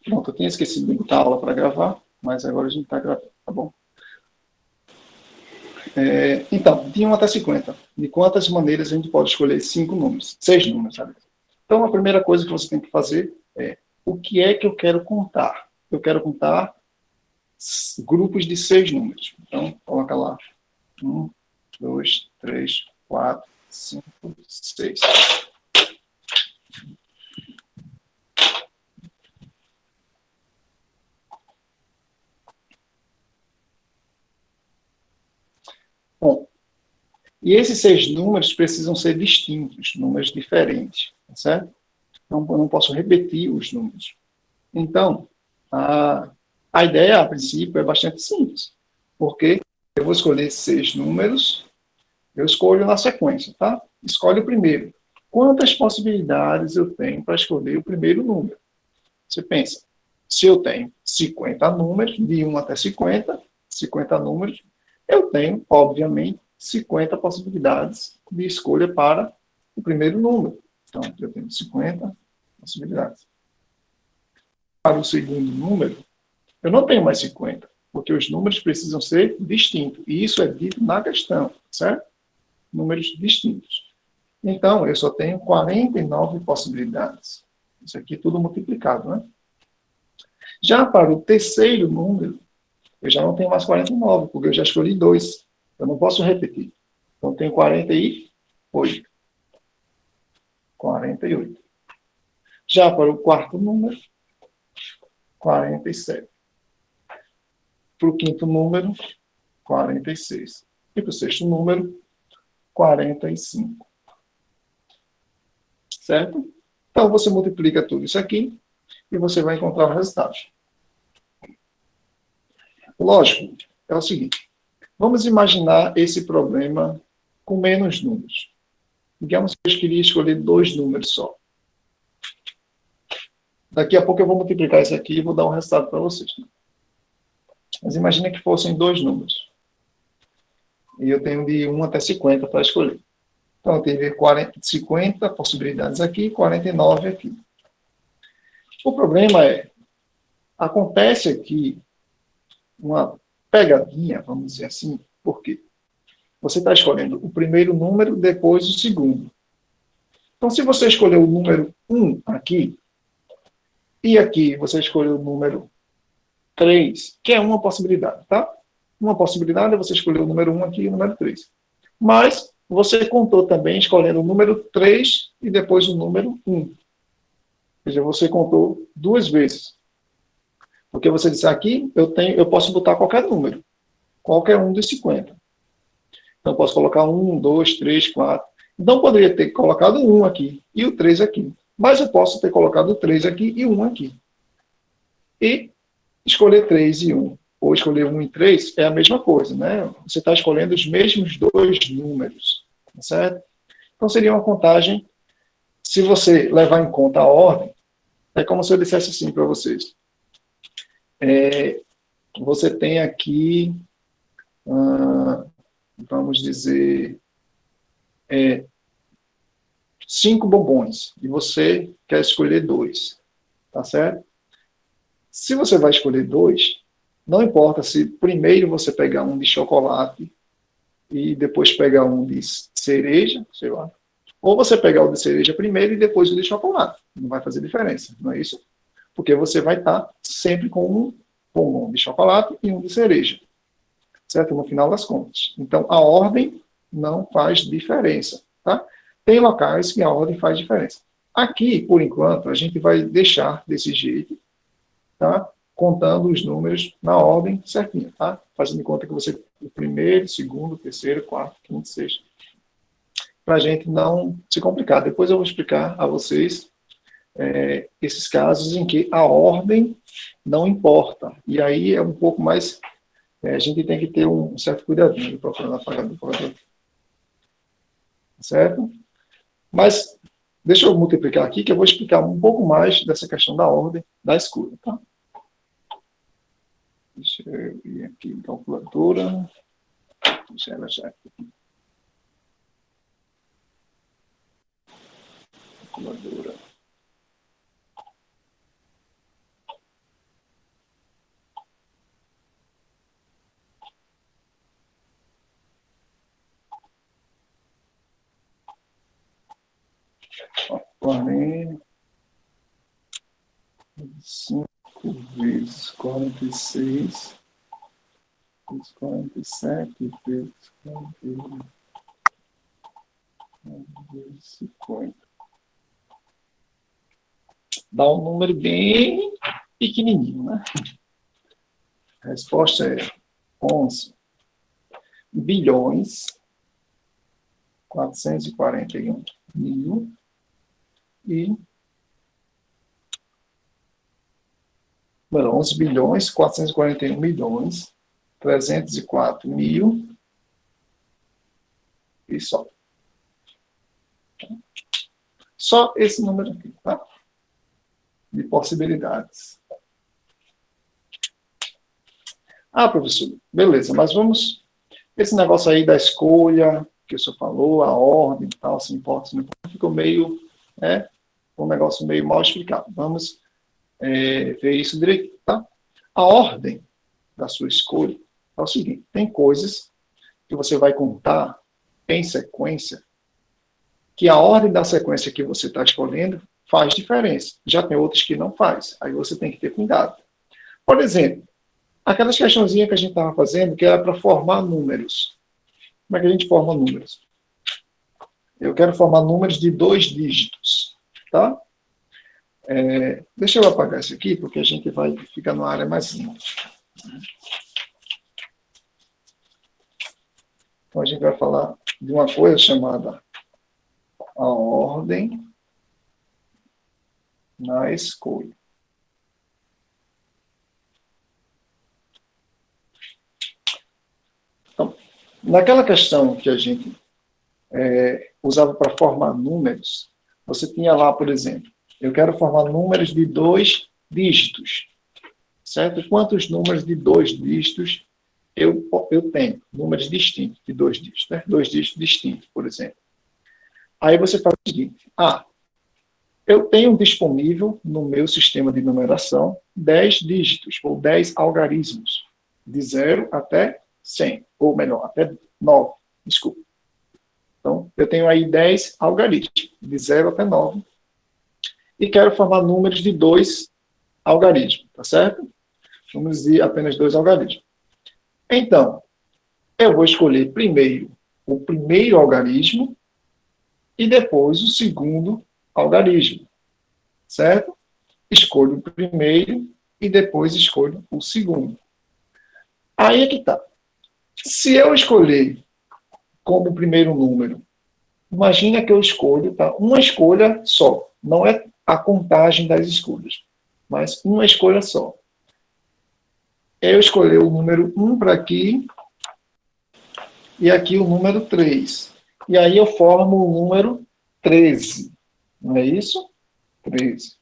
Pronto, eu tinha esquecido de botar a aula para gravar, mas agora a gente está gravando, tá bom? Então, de 1 até 50. De quantas maneiras a gente pode escolher 5 números? 6 números, sabe? Então, a primeira coisa que você tem que fazer é o que é que eu quero contar? Eu quero contar grupos de 6 números. Então, coloca lá. 1, 2, 3, 4, 5, 6. Bom, e esses 6 números precisam ser distintos, números diferentes, tá certo? Então, eu não posso repetir os números. Então, a ideia, a princípio, é bastante simples, porque eu vou escolher 6 números, eu escolho na sequência, tá? Escolhe o primeiro. Quantas possibilidades eu tenho para escolher o primeiro número? Você pensa, se eu tenho 50 números, de 1 até 50, 50 números, eu tenho, obviamente, 50 possibilidades de escolha para o primeiro número. Então, eu tenho 50 possibilidades. Para o segundo número, eu não tenho mais 50, porque os números precisam ser distintos. E isso é dito na questão, certo? Números distintos. Então, eu só tenho 49 possibilidades. Isso aqui tudo multiplicado, né? Já para o terceiro número, eu já não tenho mais 49, porque eu já escolhi 2. Eu não posso repetir. Então, eu tenho 48. 48. Já para o quarto número, 47. Para o quinto número, 46. E para o sexto número, 45. Certo? Então, você multiplica tudo isso aqui e você vai encontrar o resultado. Lógico, é o seguinte. Vamos imaginar esse problema com menos números. Digamos que eu queria escolher 2 números só. Daqui a pouco eu vou multiplicar isso aqui e vou dar um resultado para vocês. Mas imagine que fossem 2 números. E eu tenho de 1 até 50 para escolher. Então, eu tive 50 possibilidades aqui, 49 aqui. O problema é, acontece aqui uma pegadinha, vamos dizer assim, por quê? Você está escolhendo o primeiro número, depois o segundo. Então, se você escolher o número 1 aqui, e aqui você escolher o número 3, que é uma possibilidade, tá? Uma possibilidade é você escolher o número 1 aqui e o número 3. Mas você contou também escolhendo o número 3 e depois o número 1. Ou seja, você contou 2 vezes. Porque você disse aqui, eu posso botar qualquer número. Qualquer um dos 50. Então, eu posso colocar 1, 2, 3, 4. Então, eu poderia ter colocado 1 aqui e o 3 aqui. Mas eu posso ter colocado o 3 aqui e o 1 aqui. E escolher 3 e 1, ou escolher 1 e 3, é a mesma coisa, né? Você está escolhendo os mesmos 2 números, certo? Então, seria uma contagem, se você levar em conta a ordem, é como se eu dissesse assim para vocês. Você tem aqui, vamos dizer, 5 bombons, e você quer escolher 2, tá certo? Se você vai escolher 2, não importa se primeiro você pegar um de chocolate e depois pegar um de cereja, sei lá, ou você pegar o de cereja primeiro e depois o de chocolate. Não vai fazer diferença, não é isso? Porque você vai estar sempre com um bombom de chocolate e um de cereja, certo? No final das contas. Então, a ordem não faz diferença, tá? Tem locais que a ordem faz diferença. Aqui, por enquanto, a gente vai deixar desse jeito, tá? Contando os números na ordem certinha, tá? Fazendo em conta que você o primeiro, segundo, terceiro, quarto, quinto, sexto, para a gente não se complicar. Depois eu vou explicar a vocês esses casos em que a ordem não importa. E aí é um pouco mais... a gente tem que ter um certo cuidadinho procurando apagar do projeto. Certo? Mas deixa eu multiplicar aqui, que eu vou explicar um pouco mais dessa questão da ordem da escolha. Tá? Deixa eu ir aqui em calculadora. Deixa ela já aqui. Calculadora. 45 vezes 46, vezes 47, vezes 41, vezes 50. Dá um número bem pequenininho, né? A resposta é 11 bilhões 441 mil e 11 bilhões 441 milhões 304 mil e só. Só esse número aqui, tá? De possibilidades. Ah, professor, beleza, mas vamos... Esse negócio aí da escolha, que o senhor falou, a ordem e tal, se importa, se não importa, ficou meio, um negócio meio mal explicado. Vamos ver isso direito, tá? A ordem da sua escolha é o seguinte, tem coisas que você vai contar em sequência, que a ordem da sequência que você está escolhendo faz diferença. Já tem outras que não faz. Aí você tem que ter cuidado. Por exemplo, aquelas questãozinhas que a gente estava fazendo, que era para formar números. Como é que a gente forma números? Eu quero formar números de 2 dígitos, tá? Deixa eu apagar isso aqui, porque a gente vai ficar numa área mais limpa. Então, a gente vai falar de uma coisa chamada a ordem na escolha. Então, naquela questão que a gente usava para formar números, você tinha lá, por exemplo, eu quero formar números de 2 dígitos, certo? Quantos números de 2 dígitos eu tenho? Números distintos de 2 dígitos, né? 2 dígitos distintos, por exemplo. Aí você faz o seguinte, eu tenho disponível no meu sistema de numeração 10 dígitos, ou 10 algarismos, de 0 até 100, ou melhor, até 9, desculpa. Então, eu tenho aí 10 algarismos, de 0 até 9, e quero formar números de 2 algarismos, tá certo? Números de apenas 2 algarismos. Então, eu vou escolher primeiro o primeiro algarismo e depois o segundo algarismo, certo? Escolho o primeiro e depois escolho o segundo. Aí é que está. Se eu escolher como primeiro número, imagina que eu escolho, tá? Uma escolha só, não é a contagem das escolhas, mas uma escolha só. Eu escolhi o número 1 para aqui, e aqui o número 3. E aí eu formo o número 13. Não é isso? 13.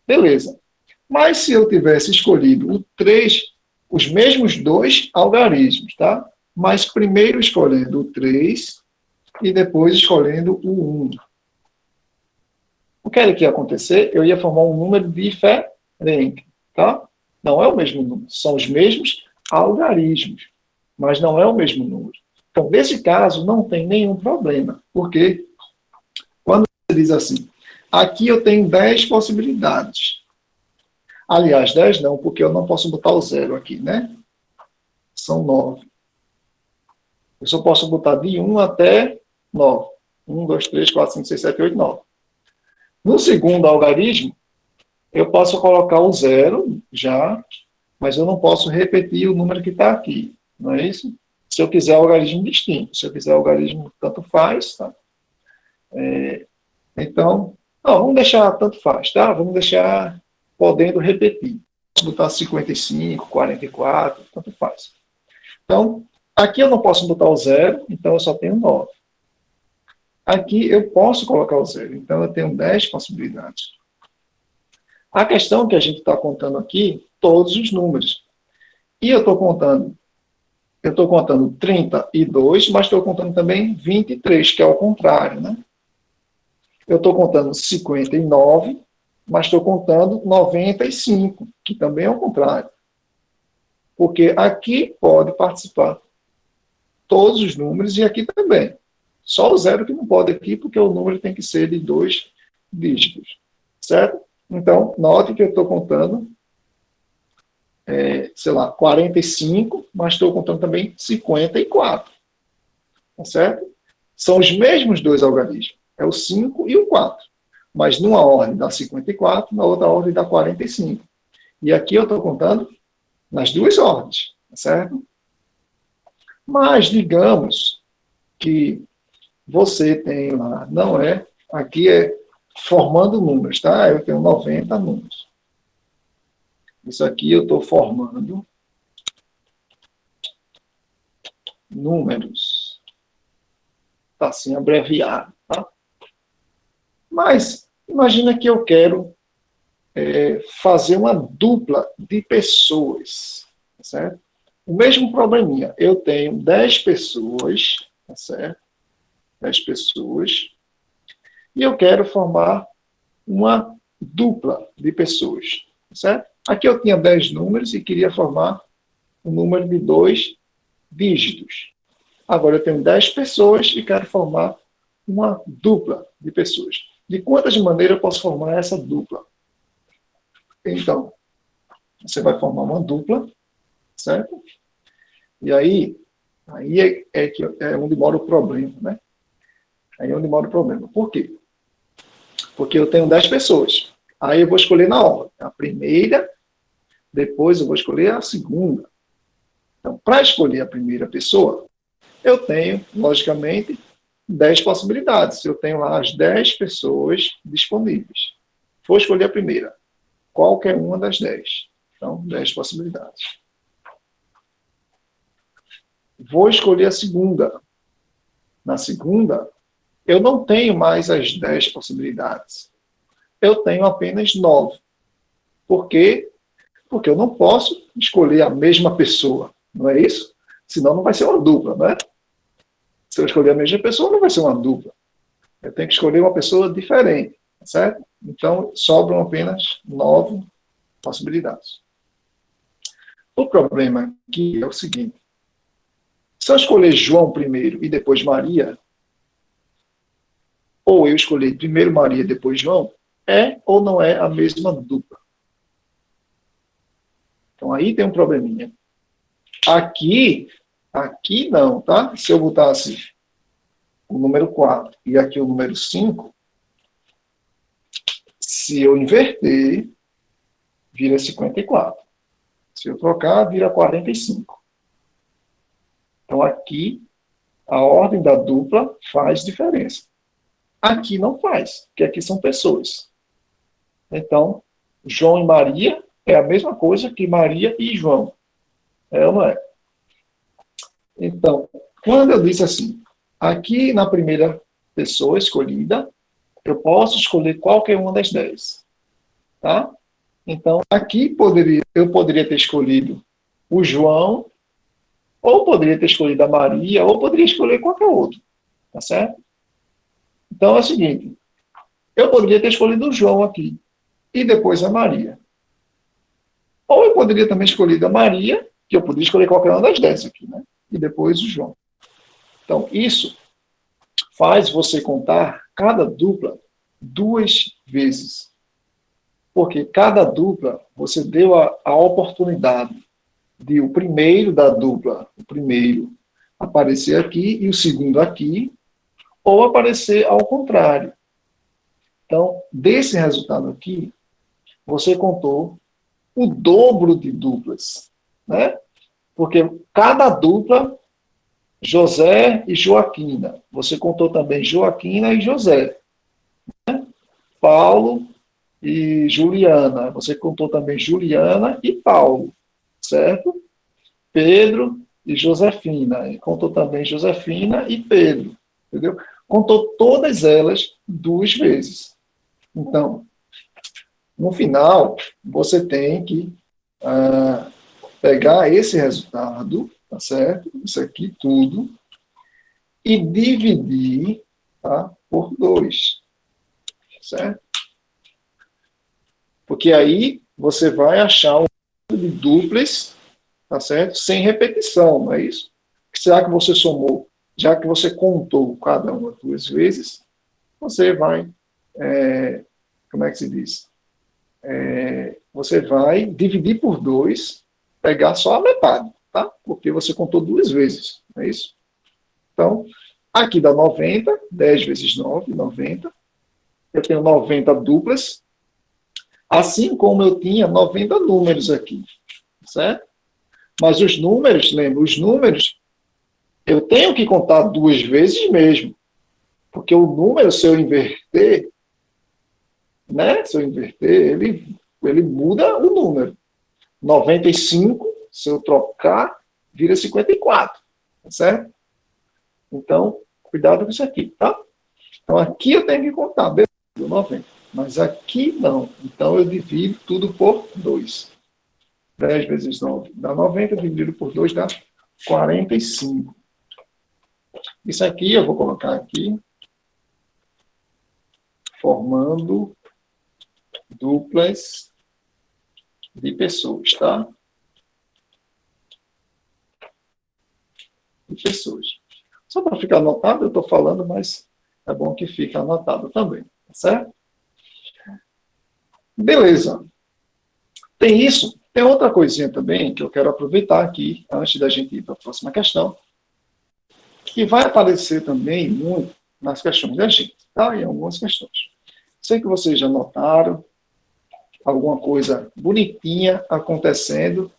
Beleza. Mas se eu tivesse escolhido o 3, os mesmos 2 algarismos, tá? Mas primeiro escolhendo o 3 e depois escolhendo o 1. O que era que ia acontecer? Eu ia formar um número diferente, tá? Não é o mesmo número, são os mesmos algarismos, mas não é o mesmo número. Então, nesse caso, não tem nenhum problema, porque quando você diz assim, aqui eu tenho 10 possibilidades. Aliás, 10 não, porque eu não posso botar o 0 aqui, né? São 9. Eu só posso botar de 1 até 9. 1, 2, 3, 4, 5, 6, 7, 8, 9. No segundo algarismo, eu posso colocar o 0 já, mas eu não posso repetir o número que está aqui, não é isso? Se eu quiser algarismo distinto, se eu quiser algarismo tanto faz, tá? Então, vamos deixar tanto faz, tá? Vamos deixar podendo repetir. Posso botar 55, 44, tanto faz. Então, aqui eu não posso botar o 0, então eu só tenho 9. Aqui eu posso colocar o 0, então eu tenho 10 possibilidades. A questão é que a gente está contando aqui, todos os números. E eu estou contando 32, mas estou contando também 23, que é o contrário, né? Eu estou contando 59, mas estou contando 95, que também é o contrário. Porque aqui pode participar todos os números e aqui também. Só o 0 que não pode aqui, porque o número tem que ser de 2 dígitos, certo? Então, note que eu estou contando, sei lá, 45, mas estou contando também 54, tá certo? São os mesmos dois algarismos, é o 5 e o 4, mas numa ordem dá 54, na outra ordem dá 45. E aqui eu estou contando nas duas ordens, tá certo? Mas digamos que você tem lá, não é, aqui é formando números, tá? Eu tenho 90 números. Isso aqui eu estou formando números. Está assim abreviado, tá? Mas imagina que eu quero fazer uma dupla de pessoas, tá certo? O mesmo probleminha. Eu tenho 10 pessoas, tá certo? 10 pessoas. E eu quero formar uma dupla de pessoas, tá certo? Aqui eu tinha 10 números e queria formar um número de 2 dígitos. Agora eu tenho 10 pessoas e quero formar uma dupla de pessoas. De quantas maneiras eu posso formar essa dupla? Então, você vai formar uma dupla, certo? E aí é onde mora o problema, né? Aí é onde mora o problema. Por quê? Porque eu tenho 10 pessoas. Aí eu vou escolher na ordem. A primeira, depois eu vou escolher a segunda. Então, para escolher a primeira pessoa, eu tenho, logicamente, 10 possibilidades. Eu tenho lá as 10 pessoas disponíveis. Vou escolher a primeira. Qualquer uma das 10. Então, 10 possibilidades. Vou escolher a segunda. Na segunda, eu não tenho mais as 10 possibilidades. Eu tenho apenas 9. Por quê? Porque eu não posso escolher a mesma pessoa. Não é isso? Senão não vai ser uma dupla, né? Se eu escolher a mesma pessoa, não vai ser uma dupla. Eu tenho que escolher uma pessoa diferente, certo? Então, sobram apenas 9 possibilidades. O problema aqui é o seguinte. Se eu escolher João primeiro e depois Maria, ou eu escolher primeiro Maria e depois João, é ou não é a mesma dupla? Então, aí tem um probleminha. Aqui não, tá? Se eu botasse o número 4 e aqui o número 5, se eu inverter, vira 54. Se eu trocar, vira 45. Então, aqui, a ordem da dupla faz diferença. Aqui não faz, porque aqui são pessoas. Então, João e Maria é a mesma coisa que Maria e João. É ou não é? Então, quando eu disse assim, aqui na primeira pessoa escolhida, eu posso escolher qualquer uma das 10. Tá? Então, aqui eu poderia ter escolhido o João, ou poderia ter escolhido a Maria, ou poderia escolher qualquer outro. Tá certo? Então, é o seguinte, eu poderia ter escolhido o João aqui, e depois a Maria. Ou eu poderia também escolher a Maria, que eu poderia escolher qualquer uma das 10 aqui, né? E depois o João. Então, isso faz você contar cada dupla 2 vezes. Porque cada dupla, você deu a oportunidade de o primeiro da dupla, o primeiro, aparecer aqui e o segundo aqui, ou aparecer ao contrário. Então, desse resultado aqui, você contou o dobro de duplas, né? Porque cada dupla, José e Joaquina, você contou também Joaquina e José, né? Paulo e Juliana, você contou também Juliana e Paulo, certo? Pedro e Josefina, e contou também Josefina e Pedro, entendeu? Contou todas elas 2 vezes. Então, no final, você tem que pegar esse resultado, tá certo? Isso aqui tudo, e dividir, tá, por 2, certo? Porque aí você vai achar um número de duplas, tá certo? Sem repetição, não é isso? Será que você somou, já que você contou cada uma 2 vezes, você vai como é que se diz? Você vai dividir por 2, pegar só a metade, tá? Porque você contou 2 vezes, não é isso? Então, aqui dá 90, 10 vezes 9, 90. Eu tenho 90 duplas, assim como eu tinha 90 números aqui, certo? Mas os números, lembra, os números, eu tenho que contar 2 vezes mesmo, porque o número, se eu inverter, né? Se eu inverter, ele muda o número. 95, se eu trocar, vira 54, tá certo? Então, cuidado com isso aqui, tá? Então, aqui eu tenho que contar, beleza, 90. Mas aqui não. Então, eu divido tudo por 2. 10 vezes 9 dá 90, dividido por 2 dá 45. Isso aqui eu vou colocar aqui, formando duplas de pessoas, tá? De pessoas. Só para ficar anotado, eu estou falando, mas é bom que fique anotado também, tá certo? Beleza. Tem isso. Tem outra coisinha também que eu quero aproveitar aqui, antes da gente ir para a próxima questão, que vai aparecer também muito nas questões da gente, tá? Em algumas questões. Sei que vocês já notaram alguma coisa bonitinha acontecendo,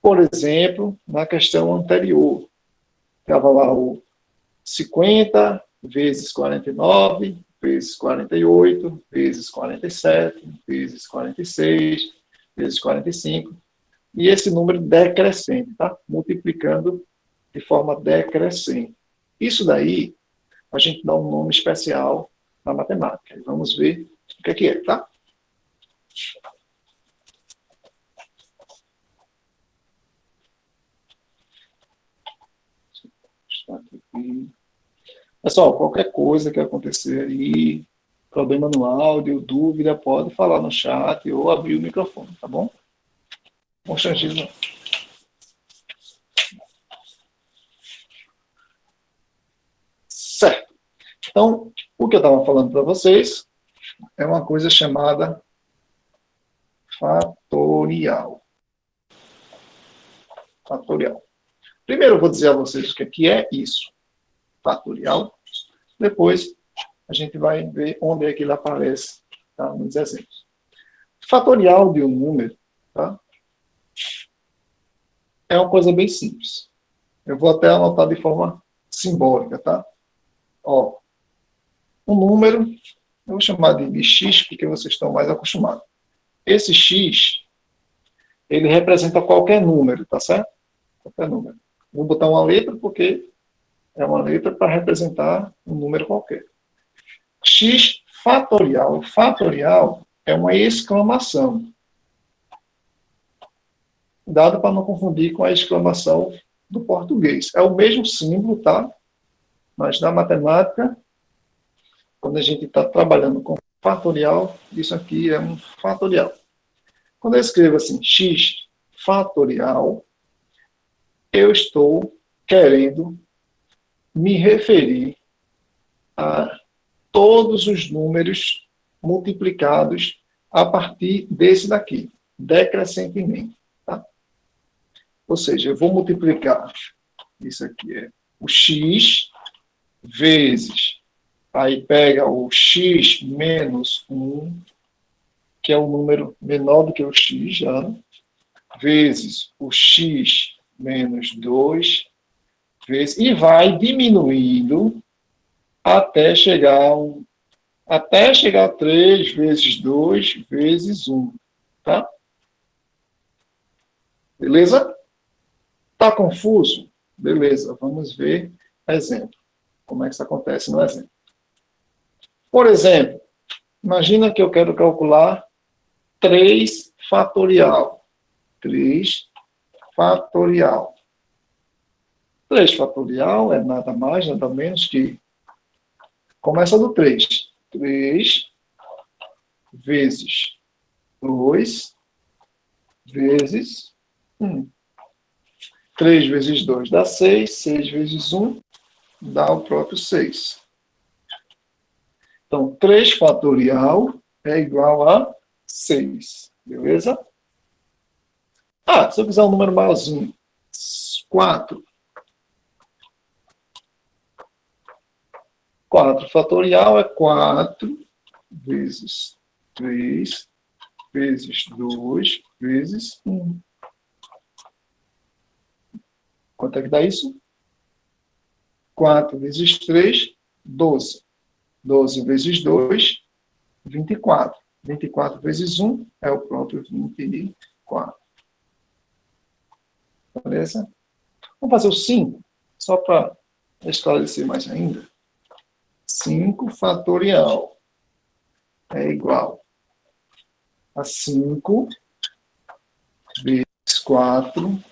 por exemplo, na questão anterior. Estava lá o 50 vezes 49, vezes 48, vezes 47, vezes 46, vezes 45, e esse número decrescente, tá? Multiplicando de forma decrescente. Isso daí, a gente dá um nome especial na matemática. Vamos ver o que é, tá? Pessoal, qualquer coisa que acontecer aí, problema no áudio, dúvida, pode falar no chat ou abrir o microfone, tá bom? Constrangismo. Certo. Então, o que eu estava falando para vocês é uma coisa chamada fatorial. Fatorial. Primeiro eu vou dizer a vocês o que é isso, fatorial. Depois a gente vai ver onde é que ele aparece, tá, nos exemplos. Fatorial de um número, tá, é uma coisa bem simples. Eu vou até anotar de forma simbólica, tá? Ó, um número, eu vou chamar de x, porque vocês estão mais acostumados. Esse x, ele representa qualquer número, tá certo? Qualquer número. Vou botar uma letra, porque é uma letra para representar um número qualquer. X fatorial. Fatorial é uma exclamação. Dado para não confundir com a exclamação do português. É o mesmo símbolo, tá? Mas na matemática, quando a gente está trabalhando com fatorial, isso aqui é um fatorial. Quando eu escrevo assim, x fatorial, eu estou querendo me referir a todos os números multiplicados a partir desse daqui, decrescentemente. Tá? Ou seja, eu vou multiplicar, isso aqui é o x vezes, aí pega o x menos 1, que é um número menor do que o x já, vezes o x menos 2, vezes, e vai diminuindo até chegar a 3 vezes 2 vezes 1. Tá? Beleza? Tá confuso? Beleza, vamos ver exemplo. Como é que isso acontece no exemplo? Por exemplo, imagina que eu quero calcular 3 fatorial. 3 fatorial. 3 fatorial é nada mais, nada menos que... Começa do 3. 3 vezes 2 vezes 1. 3 vezes 2 dá 6. 6 vezes 1 dá o próprio 6. Então, 3 fatorial é igual a 6. Beleza? Ah, se eu quiser um número maiorzinho, 4. 4 fatorial é 4 vezes 3 vezes 2 vezes 1. Quanto é que dá isso? 4 vezes 3, 12. 12 vezes 2, 24. 24 vezes 1 é o próprio 24. Beleza? Vamos fazer o 5, só para esclarecer mais ainda. 5 fatorial é igual a 5 vezes 4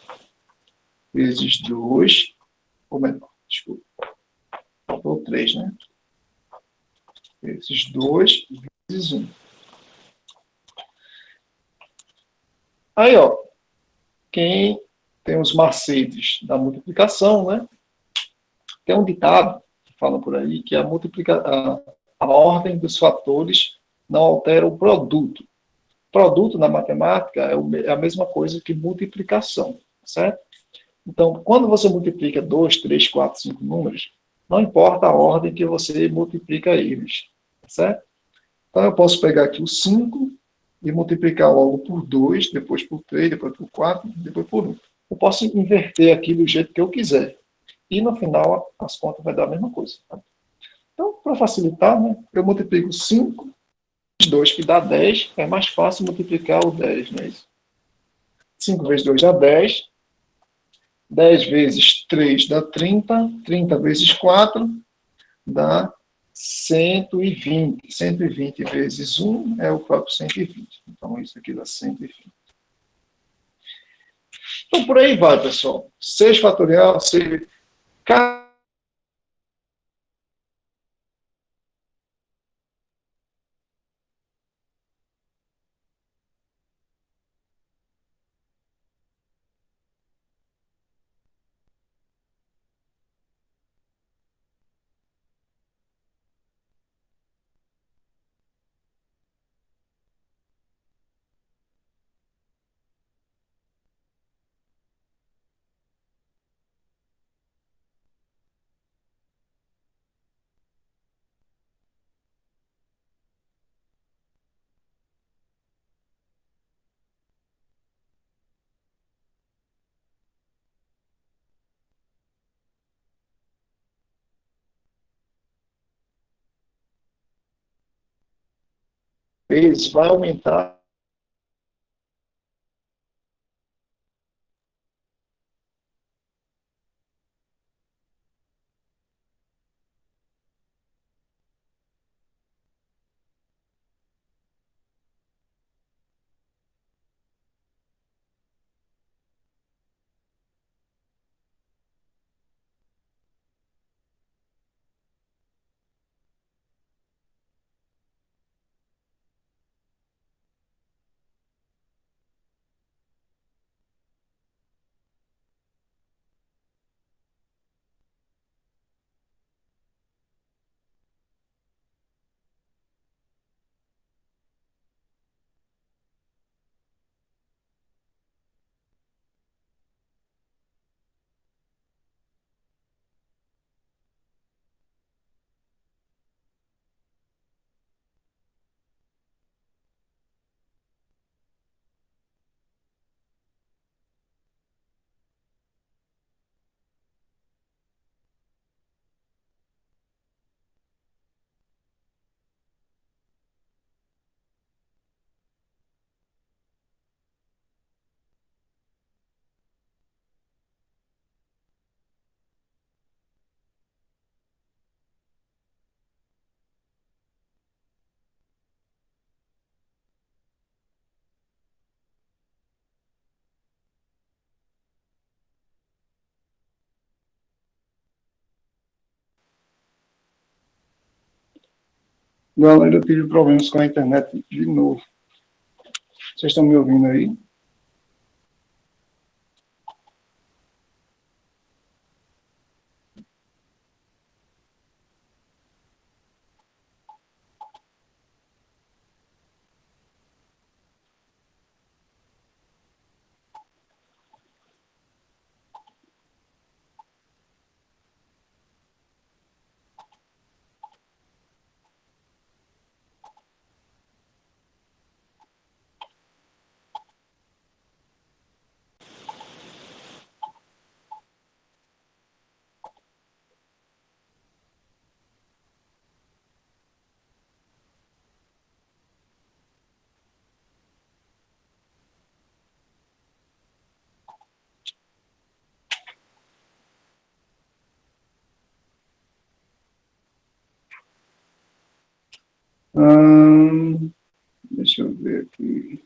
vezes 2, ou menor, desculpa, faltou 3, né? Vezes 2 vezes 1. Aí, ó, quem tem os macetes da multiplicação, né? Tem um ditado que fala por aí que a ordem dos fatores não altera o produto. Produto na matemática é a mesma coisa que multiplicação, certo? Então, quando você multiplica 2, 3, 4, 5 números, não importa a ordem que você multiplica eles, certo? Então, eu posso pegar aqui o 5 e multiplicar logo por 2, depois por 3, depois por 4, depois por 1. Eu posso inverter aqui do jeito que eu quiser. E no final, as contas vai dar a mesma coisa. Tá? Então, para facilitar, né, eu multiplico 5 vezes 2, que dá 10. É mais fácil multiplicar o 10, não é isso? 5 vezes 2 dá 10. 10 vezes 3 dá 30. 30 vezes 4 dá 120. 120 vezes 1 é o próprio 120. Então, isso aqui dá 120. Então, por aí vai, pessoal. 6 fatorial, 6. Vezes vai aumentar. Galera, eu tive problemas com a internet de novo. Vocês estão me ouvindo aí? Deixa eu ver aqui.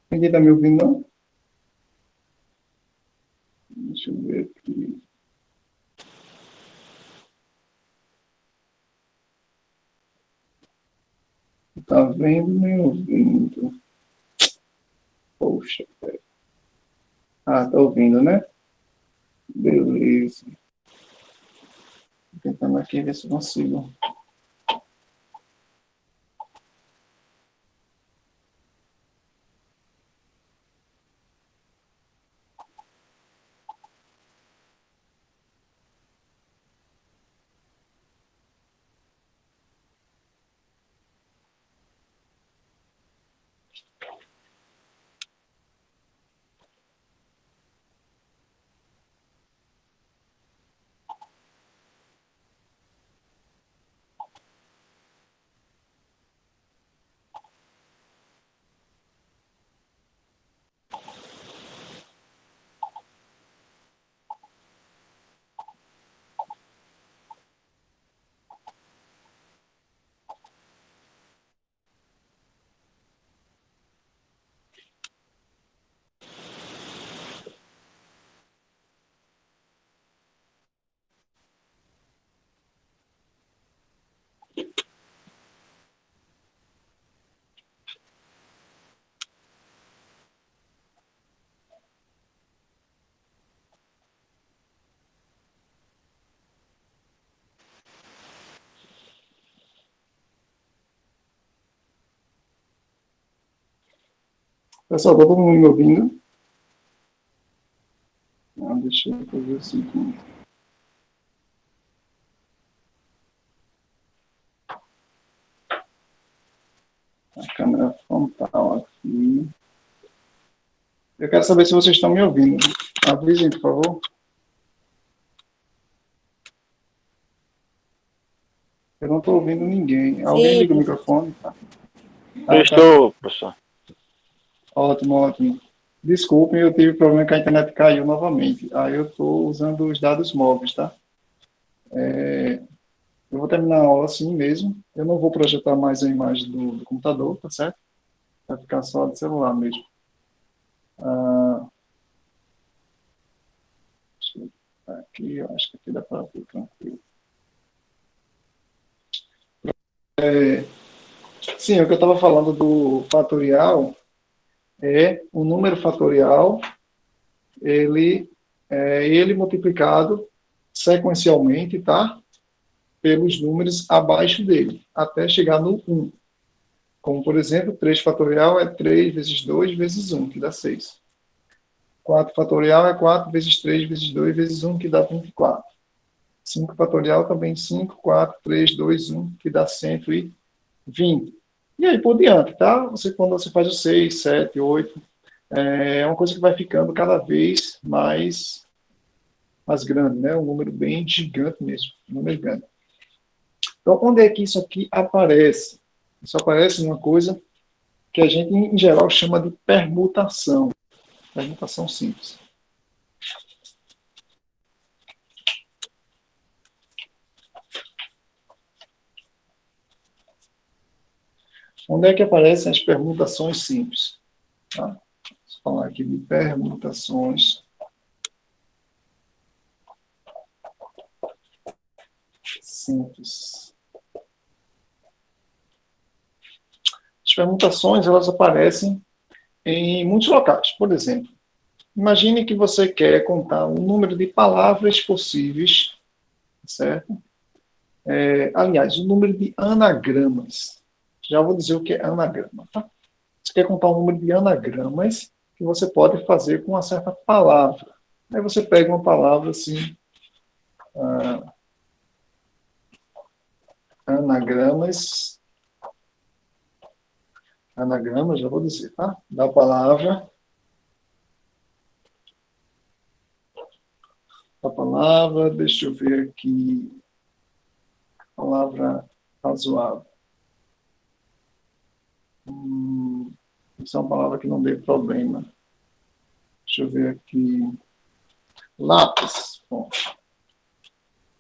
Ninguém está me ouvindo, não? Deixa eu ver aqui. Tá vendo nem ouvindo? Poxa. Ah, tá ouvindo, né? Beleza. Tô tentando aqui ver se consigo. Pessoal, tá todo mundo me ouvindo? Ah, deixa eu fazer o seguinte. A câmera frontal aqui. Eu quero saber se vocês estão me ouvindo. Avisem, por favor. Eu não estou ouvindo ninguém. Alguém Sim, liga o professor. microfone? Tá. Eu Tá. estou, professor. Ótimo, ótimo. Desculpem, eu tive problema que a internet caiu novamente. Aí eu estou usando os dados móveis, tá? Eu vou terminar a aula assim mesmo. Eu não vou projetar mais a imagem do computador, tá certo? Vai ficar só de celular mesmo. Deixa eu ver aqui, eu acho que aqui dá para ver tranquilo. Sim, o que eu estava falando do fatorial é o número fatorial, ele multiplicado sequencialmente, tá? Pelos números abaixo dele, até chegar no 1. Como, por exemplo, 3 fatorial é 3 vezes 2 vezes 1, que dá 6. 4 fatorial é 4 vezes 3 vezes 2 vezes 1, que dá 24. 5 fatorial também 5, 4, 3, 2, 1, que dá 120. E aí por diante, tá? Quando você faz o 6, 7, 8, é uma coisa que vai ficando cada vez mais grande, né? Um número bem gigante mesmo, um número grande. Então, onde é que isso aqui aparece? Isso aparece numa coisa que a gente, em geral, chama de permutação. Permutação simples. Onde é que aparecem as permutações simples? Tá? Vou falar aqui de permutações simples. As permutações, elas aparecem em muitos locais. Por exemplo, imagine que você quer contar o número de palavras possíveis, certo? Aliás, o número de anagramas. Já vou dizer o que é anagrama, tá? Você quer contar o número de anagramas que você pode fazer com uma certa palavra. Aí você pega uma palavra assim, anagramas, anagramas, já vou dizer, tá? Da palavra, deixa eu ver aqui, palavra razoável. Isso é uma palavra que não dê problema. Deixa eu ver aqui. Lápis. Bom,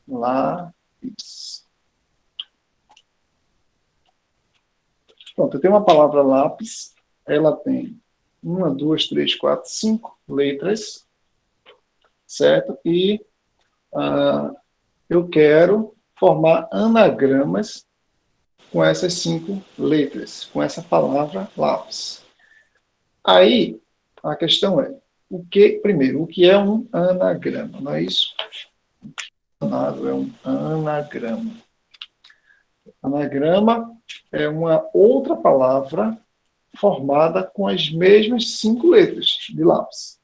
lápis. Pronto, eu tenho uma palavra lápis. Ela tem 1, 2, 3, 4, 5 letras, certo? E eu quero formar anagramas com essas 5 letras, com essa palavra lápis. Aí, a questão é, primeiro, o que é um anagrama? Não é isso? É um anagrama. Anagrama é uma outra palavra formada com as mesmas 5 letras de lápis.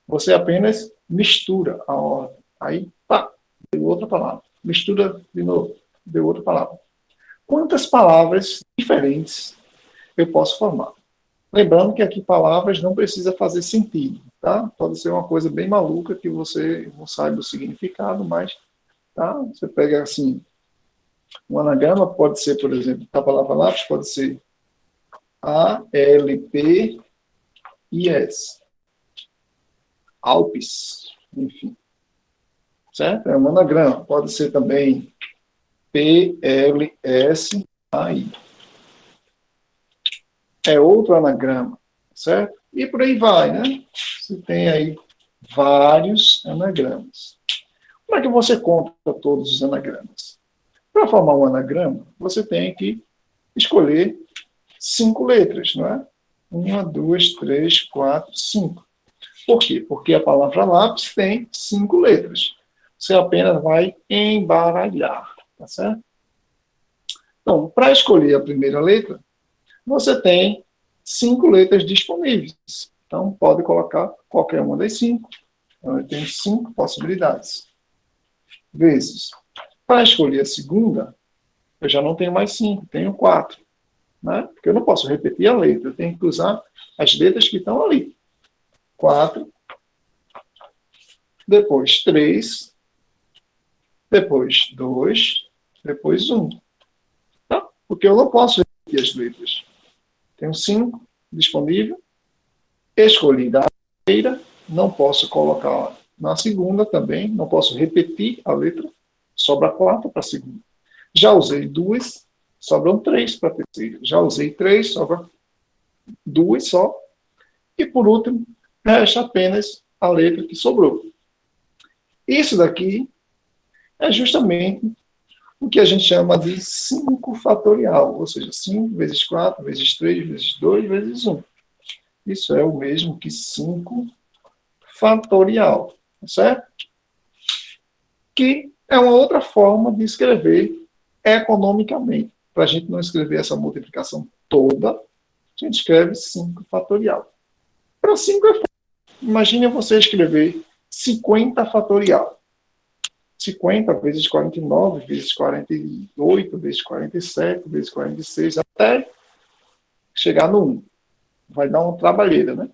Você apenas mistura a ordem. Aí, pá, deu outra palavra. Mistura de novo, deu outra palavra. Quantas palavras diferentes eu posso formar? Lembrando que aqui palavras não precisa fazer sentido, tá? Pode ser uma coisa bem maluca que você não saiba o significado, mas tá? Você pega assim, um anagrama pode ser, por exemplo, a palavra lápis pode ser ALPIS, Alpes, enfim, certo? É um anagrama. Pode ser também PLSAI. É outro anagrama, certo? E por aí vai, né? Você tem aí vários anagramas. Como é que você conta todos os anagramas? Para formar um anagrama, você tem que escolher 5 letras, não é? 1, 2, 3, 4, 5. Por quê? Porque a palavra lápis tem 5 letras. Você apenas vai embaralhar, tá certo? Então, para escolher a primeira letra, você tem 5 letras disponíveis. Então, pode colocar qualquer uma das 5. Então, eu tenho 5 possibilidades. Vezes. Para escolher a segunda, eu já não tenho mais 5, tenho 4. Né? Porque eu não posso repetir a letra, eu tenho que usar as letras que estão ali. 4, depois 3, depois 2, depois 1. Tá? Porque eu não posso repetir as letras. Tenho 5 disponível, escolhi da primeira, não posso colocar na segunda também, não posso repetir a letra, sobra 4 para a segunda. Já usei 2, sobram 3 para a terceira. Já usei 3, sobra 2 só. E por último, resta apenas a letra que sobrou. Isso daqui é justamente o que a gente chama de 5 fatorial, ou seja, 5 vezes 4 vezes 3 vezes 2 vezes 1. Isso é o mesmo que 5 fatorial, certo? Que é uma outra forma de escrever economicamente. Para a gente não escrever essa multiplicação toda, a gente escreve 5 fatorial. Para 5 é fácil. Imagine você escrever 50 fatorial. 50 vezes 49, vezes 48, vezes 47, vezes 46, até chegar no 1. Vai dar uma trabalheira, né?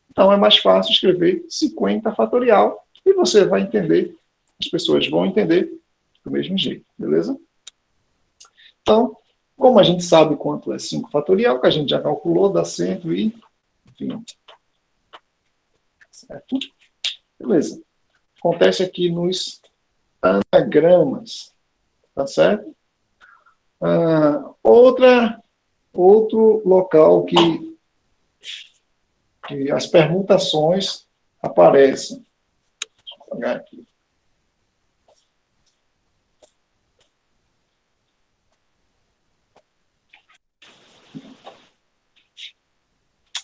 Então, é mais fácil escrever 50 fatorial e você vai entender, as pessoas vão entender do mesmo jeito, beleza? Então, como a gente sabe quanto é 5 fatorial, que a gente já calculou, dá 120. Certo? Beleza. Acontece aqui nos anagramas, tá certo? Outro local que as permutações aparecem. Deixa eu pegar aqui.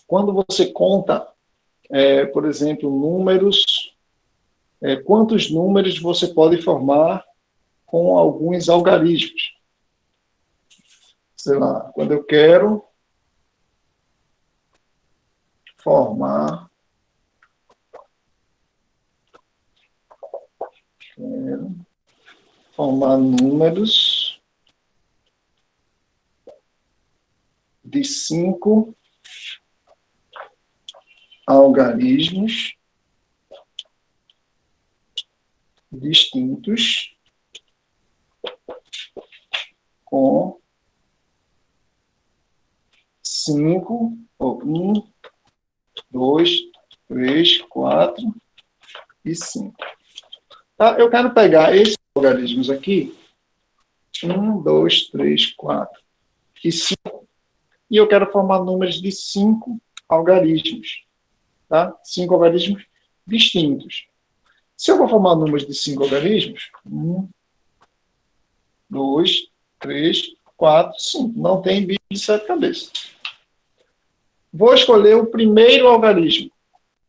Quando você conta, por exemplo, números, quantos números você pode formar com alguns algarismos? Sei lá, quando eu quero formar números de 5 algarismos distintos com 5, 1, 2, 3, 4 e 5. Tá? Eu quero pegar esses algarismos aqui, 1, 2, 3, 4 e 5, e eu quero formar números de 5 algarismos. Tá? 5 algarismos distintos. Se eu vou formar números de 5 algarismos, 1, 2, 3, 4, 5. Não tem bicho de 7 cabeças. Vou escolher o primeiro algarismo.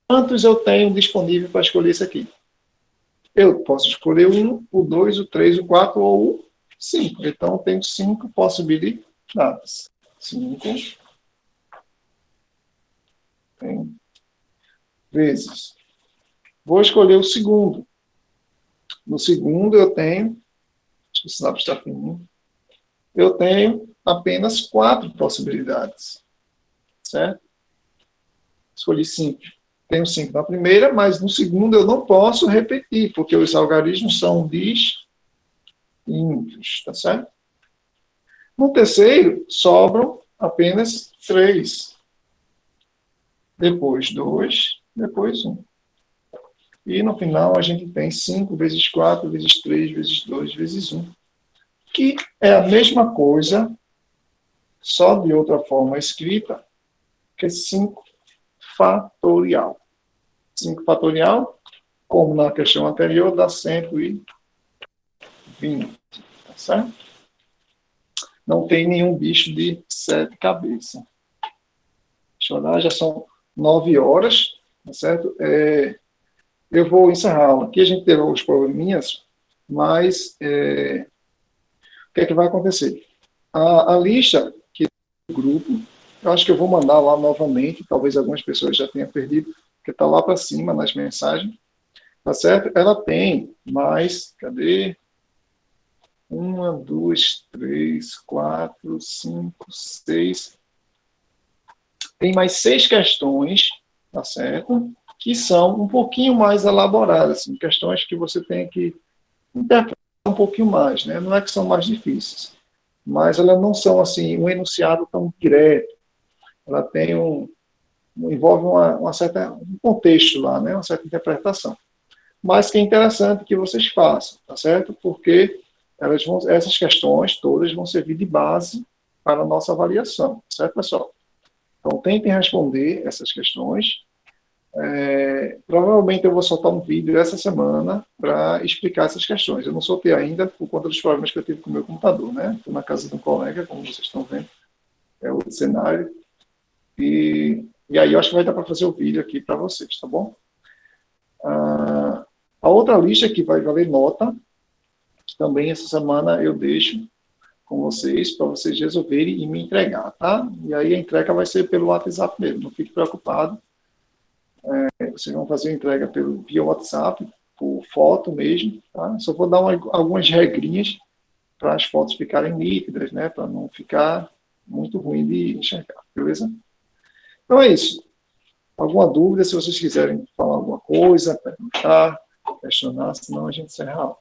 Quantos eu tenho disponível para escolher esse aqui? Eu posso escolher o 1, o 2, o 3, o 4 ou o 5. Então, eu tenho 5 possibilidades. 5 vezes. Vou escolher o segundo. No segundo, eu tenho, deixa eu ensinar para estar fininho, eu tenho apenas 4 possibilidades. Certo? Escolhi 5. Tenho 5 na primeira, mas no segundo eu não posso repetir, porque os algarismos são distintos. Tá certo? No terceiro, sobram apenas 3. Depois 2, depois 1. E no final a gente tem 5 vezes 4 vezes 3 vezes 2 vezes 1. Que é a mesma coisa, só de outra forma escrita, que é 5 fatorial. 5 fatorial, como na questão anterior, dá 120. Tá certo? Não tem nenhum bicho de 7 cabeças. Deixa eu olhar, já são 9 horas, tá certo? Eu vou encerrar a aula. Aqui a gente teve alguns probleminhas, mas o que é que vai acontecer? A lista que do grupo, eu acho que eu vou mandar lá novamente, talvez algumas pessoas já tenham perdido, porque está lá para cima nas mensagens, tá certo? Ela tem mais, cadê? 1, 2, 3, 4, 5, 6. Tem mais 6 questões, tá certo? Que são um pouquinho mais elaboradas, assim, questões que você tem que interpretar um pouquinho mais, né? Não é que são mais difíceis, mas elas não são assim um enunciado tão direto. Ela tem envolve um contexto lá, né? Uma certa interpretação. Mas que é interessante que vocês façam, tá certo? Porque essas questões todas vão servir de base para a nossa avaliação, certo, pessoal? Então, tentem responder essas questões. Provavelmente eu vou soltar um vídeo essa semana para explicar essas questões. Eu não soltei ainda por conta dos problemas que eu tive com o meu computador, né? Estou na casa de um colega, como vocês estão vendo, é o cenário. E aí eu acho que vai dar para fazer o vídeo aqui para vocês, tá bom? A outra lista que vai valer nota, que também essa semana eu deixo com vocês, para vocês resolverem e me entregar, tá? E aí a entrega vai ser pelo WhatsApp mesmo, não fique preocupado. Vocês vão fazer a entrega via WhatsApp, por foto mesmo, tá? Só vou dar algumas regrinhas para as fotos ficarem nítidas, né? Para não ficar muito ruim de enxergar, beleza? Então é isso. Alguma dúvida, se vocês quiserem falar alguma coisa, perguntar, questionar, senão a gente encerra a aula.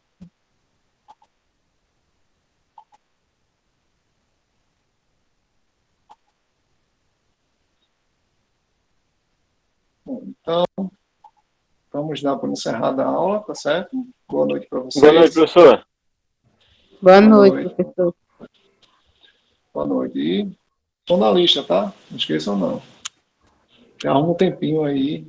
Bom, então, vamos dar por encerrada a aula, tá certo? Boa noite para vocês. Boa noite, professor. Boa noite, professor. Boa noite. E estou na lista, tá? Não esqueçam, não. Arruma um tempinho aí.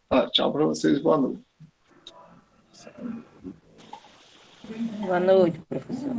Tá, tchau para vocês. Boa noite. Boa noite, professor.